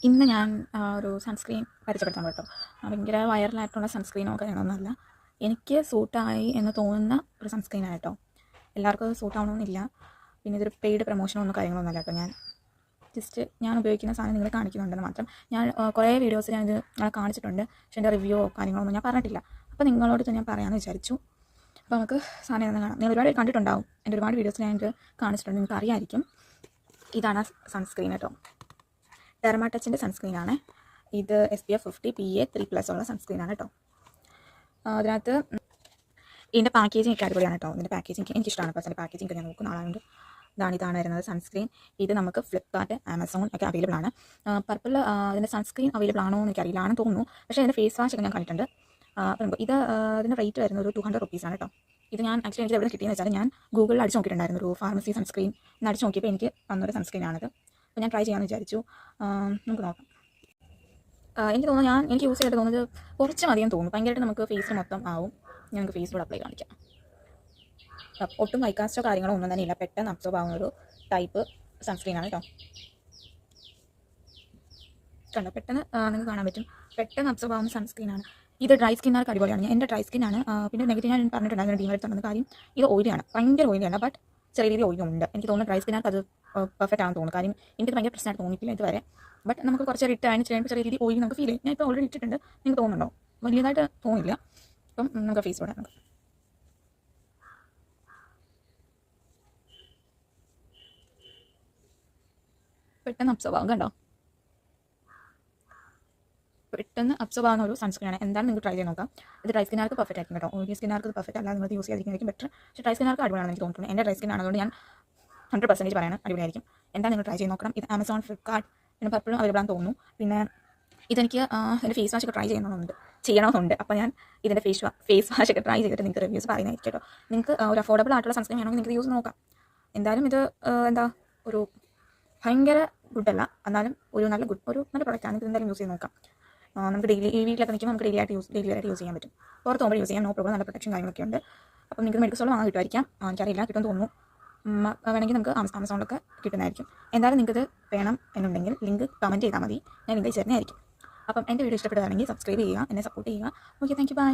ഇന്ന് ഞാൻ ഒരു സൺസ്ക്രീൻ പരിചയപ്പെടുത്താൻ കേട്ടോ. ഭയങ്കര വൈറലായിട്ടുള്ള സൺസ്ക്രീനോ കാര്യങ്ങളൊന്നുമല്ല. എനിക്ക് സൂട്ടായി എന്ന് തോന്നുന്ന ഒരു സൺസ്ക്രീനാണ് കേട്ടോ. എല്ലാവർക്കും അത് സൂട്ടാവണമെന്നില്ല. പിന്നെ ഇതൊരു പെയ്ഡ് പ്രൊമോഷനോ ഒന്നും കാര്യങ്ങളൊന്നുമല്ല കേട്ടോ. ജസ്റ്റ് ഞാൻ ഉപയോഗിക്കുന്ന സാധനം നിങ്ങൾ കാണിക്കുന്നുണ്ടെന്ന് മാത്രം. ഞാൻ കുറേ വീഡിയോസ് ഞാനിത് കാണിച്ചിട്ടുണ്ട്. പക്ഷേ എൻ്റെ റിവ്യൂ കാര്യങ്ങളൊന്നും ഞാൻ പറഞ്ഞിട്ടില്ല. അപ്പോൾ നിങ്ങളോട് ഞാൻ പറയാമെന്ന് വിചാരിച്ചു. അപ്പോൾ നമുക്ക് സാധനം ഒന്ന് കാണാം. നിങ്ങൾ ഒരുപാട് കണ്ടിട്ടുണ്ടാവും. എൻ്റെ ഒരുപാട് വീഡിയോസ് ഞാനിത് കാണിച്ചിട്ടുണ്ട്. നിങ്ങൾക്ക് അറിയാമായിരിക്കും. ഇതാണ് സൺസ്ക്രീൻ കേട്ടോ. ഡെർമാടെച്ചിൻ്റെ സൺസ്ക്രീനാണ് ഇത്. SPF 50 PA 3+ ഉള്ള സൺസ്ക്രീനാണ് കേട്ടോ. അതിനകത്ത് ഇതിൻ്റെ പാക്കേജിങ് ഒക്കെ അടിപൊളിയാണ് കേട്ടോ. ഇതിൻ്റെ പാക്കേജിങ് എനിക്കിഷ്ടമാണ്. പേഴ്സണൽ പാക്കേജിങ് ഒക്കെ ഞാൻ നോക്കുന്ന ആളായതുകൊണ്ട് ഇതാണ് വരുന്നത് സൺസ്ക്രീൻ. ഇത് നമുക്ക് ഫ്ലിപ്കാർട്ട്, ആമസോൺ ഒക്കെ അവൈലബിൾ ആണ്. പർപ്പിൾ അതിൻ്റെ സൺസ്ക്രീൻ അവൈലബിൾ ആണോ എന്ന് എനിക്കറിയില്ല, ആണെന്ന് തോന്നുന്നു. പക്ഷേ അതിൻ്റെ ഫേസ് വാഷ് ഒക്കെ ഞാൻ കണ്ടിട്ടുണ്ട്. ഇത് ഇതിൻ്റെ റേറ്റ് വരുന്നത് ഒരു 200 റുപ്പീസാണ് കേട്ടോ. ഇത് ഞാൻ ആക്ച്വലി എനിക്ക് എവിടെ കിട്ടിയെന്ന് വെച്ചാൽ ഞാൻ ഗൂഗിളിൽ അടിച്ച് നോക്കിയിട്ടുണ്ടായിരുന്നു. ഒരു ഫാർമസി സൺസ്ക്രീൻ എന്ന് അടിച്ച് നോക്കിയപ്പോൾ എനിക്ക് വന്നൊരു സൺസ്ക്രീനാണിത്. അപ്പോൾ ഞാൻ ട്രൈ ചെയ്യാമെന്ന് വിചാരിച്ചു. നമുക്ക് നോക്കാം. എനിക്ക് തോന്നുന്നു എനിക്ക് യൂസ് ചെയ്തിട്ട് തോന്നുന്നത് കുറച്ച് മതിയെന്ന് തോന്നുന്നു. ഭയങ്കരമായിട്ട് നമുക്ക് ഫേസിൽ മൊത്തം ആവും. ഞങ്ങൾക്ക് ഫേസിലൂടെ അപ്ലൈ കാണിക്കാം. ഒട്ടും വൈകാസ്റ്റോ കാര്യങ്ങളോ ഒന്നും തന്നെ ഇല്ല. പെട്ടെന്ന് അബ്സോർബ് ആവുന്ന ഒരു ടൈപ്പ് സൺസ്ക്രീനാണ് കേട്ടോ. കണ്ടോ, പെട്ടെന്ന് നിങ്ങൾക്ക് കാണാൻ പറ്റും. പെട്ടെന്ന് അബ്സോർബ് ആവുന്ന സൺസ്ക്രീനാണ് ഇത്. ഡ്രൈ സ്കിന്നാർക്ക് അടിപൊളിയാണ്. എൻ്റെ ഡ്രൈ സ്കിന്നാണ്. പിന്നെ നെഗറ്റീവ് ഞാൻ പറഞ്ഞിട്ടുണ്ടായിരുന്നു ഡീമെറിറ്റ് കാര്യം. ഇത് ഓയിലിയാണ്, ഭയങ്കര ഓയിലിയാണ്. ബട്ട് ചെറിയ രീതിയിൽ ഓയിലും ഉണ്ട്. എനിക്ക് തോന്നുന്നു ഡ്രൈ സ്കിന്നാർക്ക് അത് പെർഫെക്റ്റ് ആണെന്ന് തോന്നുന്നു. കാര്യം എനിക്കത് ഭയങ്കര പ്രശ്നമായിട്ട് തോന്നിയിട്ടില്ല ഇതുവരെ. ബട്ട് നമുക്ക് കുറച്ച് ഇട്ട് അതിന് ചെയ്യുമ്പോൾ ചെറിയ രീതിയിൽ ഓയിൽ നമുക്ക് ഫീൽ ചെയ്യും. ഞാൻ ഇപ്പോൾ ഓൾറെഡി ഇട്ടിട്ടുണ്ട്. നിങ്ങൾക്ക് തോന്നുന്നുണ്ടോ? വലിയതായിട്ട് തോന്നില്ല. അപ്പം നമുക്ക് ഫേസിലൂടെ പെട്ടെന്ന് അബ്സോർവ് ആകും. കണ്ടോ, പെട്ടെന്ന് അബ്സോർവ് ആകുന്ന ഒരു സൺസ്ക്രീനാണ്. എന്താണ് നിങ്ങൾക്ക് ട്രൈ ചെയ്ത് നോക്കാം. ഇത് ഡ്രൈ സ്കിന്നാർക്ക് പെർഫെക്റ്റ് ആയിരിക്കും കേട്ടോ. ഓയിലി സ്കിന്നാർക്ക് പെർഫെക്റ്റ് അല്ല. നിങ്ങൾ യൂസ് ചെയ്യാതിരിക്കുന്നതായിരിക്കും ബെറ്റർ. പക്ഷേ ഡ്രൈ സ്കിന്നാർക്ക് അടിപൊളിയാണ് എനിക്ക് തോന്നുന്നു. എൻ്റെ ഡ്രൈ സ്കിൻ ആയതുകൊണ്ട് ഞാൻ 100% പറയാണ് അടിപൊളിയായിരിക്കും. എന്താ നിങ്ങൾ ട്രൈ ചെയ്ത് നോക്കണം. ഇത് ആമസോൺ, ഫ്ലിപ്കാർട്ട്, പിന്നെ പർപ്പിളും അവൈലബിൾ ആണെന്ന് തോന്നുന്നു. പിന്നെ ഇതെനിക്ക് എൻ്റെ ഫേസ് വാഷ് ഒക്കെ ട്രൈ ചെയ്യണമെന്നുണ്ട്. അപ്പോൾ ഞാൻ ഇതിൻ്റെ ഫേസ് വാഷ് ഒക്കെ ട്രൈ ചെയ്തിട്ട് നിങ്ങൾക്ക് റിവ്യൂസ് പറയുന്നതായിരിക്കും കേട്ടോ. നിങ്ങൾക്ക് ഒരു അഫോർഡബിൾ ആയിട്ടുള്ള സൺസ്ക്രീൻ വേണമെങ്കിൽ നിങ്ങൾക്ക് യൂസ് നോക്കാം. എന്തായാലും ഇത് ഒരു ഭയങ്കര ഗുഡല്ല, എന്നാലും ഒരു നല്ല പ്രൊഡക്റ്റാണ്. ഇത് എന്തായാലും യൂസ് ചെയ്ത് നോക്കാം. നമുക്ക് ഈ വീട്ടിലൊക്കെ നിൽക്കുമ്പോൾ നമുക്ക് ഡെയിലി ആയിട്ട് യൂസ് ചെയ്യാൻ പറ്റും. പുറത്ത് പോകുമ്പോൾ യൂസ് ചെയ്യാം, നോ പ്രോബ്ലം. നല്ല പ്രൊട്ടക്ഷൻ കാര്യങ്ങളൊക്കെ ഉണ്ട്. അപ്പം നിങ്ങൾക്ക് മെഡിക്കൽ സ്റ്റോറിൽ വാങ്ങാൻ കിട്ടുമായിരിക്കാം. എനിക്കറിയില്ല, കിട്ടുമെന്ന് തോന്നുന്നു. വേണമെങ്കിൽ നമുക്ക് ആമസോണിലൊക്കെ കിട്ടുന്നതായിരിക്കും. എന്തായാലും നിങ്ങൾക്കിത് വേണം എന്നുണ്ടെങ്കിൽ ലിങ്ക് കമൻറ്റ് ചെയ്താൽ മതി. ഞാൻ ലിങ്ക് അയച്ചു തരുന്നതായിരിക്കും. അപ്പം എൻ്റെ വീഡിയോ ഇഷ്ടപ്പെട്ടതാണെങ്കിൽ സബ്സ്ക്രൈബ് ചെയ്യുക, എന്നെ സപ്പോർട്ട് ചെയ്യുക. Okay, thank you, by.